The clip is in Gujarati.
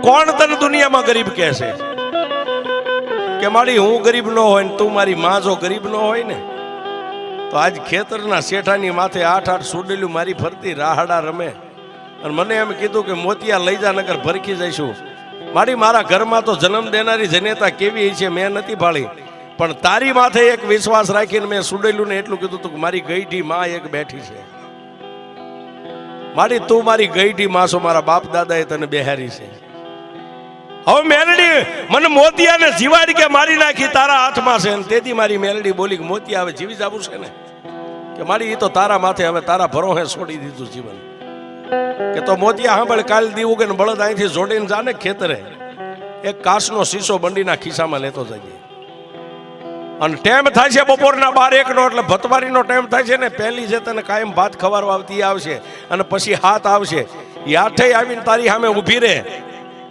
કોણ તને દુનિયામાં ગરીબ કહે છે કે મારી હું ગરીબ ન હોય ને તું મારી માં જો ગરીબ ન હોય ને તો આજ ખેતરના શેઠાની માથે 8-8 સુડેલું મારી ફરતી રાહડા રમે અને મને એમ કીધું કે મોતિયા લઈ જા નગર ભરખી જઈશું. મારા ઘરમાં તો જન્મ દેનારી જનેતા કેવી છે મેં નથી ભાળી, પણ તારી માથે એક વિશ્વાસ રાખીને મેં સુડેલું ને એટલું કીધું તું કે મારી ગઈઢી માં એક બેઠી છે. તું મારી ગઈઢી માં છો, મારા બાપ દાદાએ તને બેહારી છે. હવે મેલડી મને મોતિયાને જીવાડી કે મારી નાખી તારા હાથમાં છે ને તેથી મારી મેલડી બોલી કે મોતિયા હવે જીવી જવું છે ને કે મારી એ તો તારા માથે હવે તારા ભરોહે છોડી દીધું જીવન. કે તો મોતિયા સાંભળ કાલ દીવું કે બળદ અહીંથી જોડીને જાને ખેતરે એક કાચનો શીશો બંડીના ખિસ્સામાં લેતો જઈએ અને ટાઈમ થાય છે બપોરના 12-1 નો એટલે ભતવારીનો ટાઈમ થાય છે ને પહેલી જે તને કાયમ ભાત ખવારવા આવતી આવશે અને પછી હાથ આવશે યાઠે આવીને તારી સામે ઊભી રહે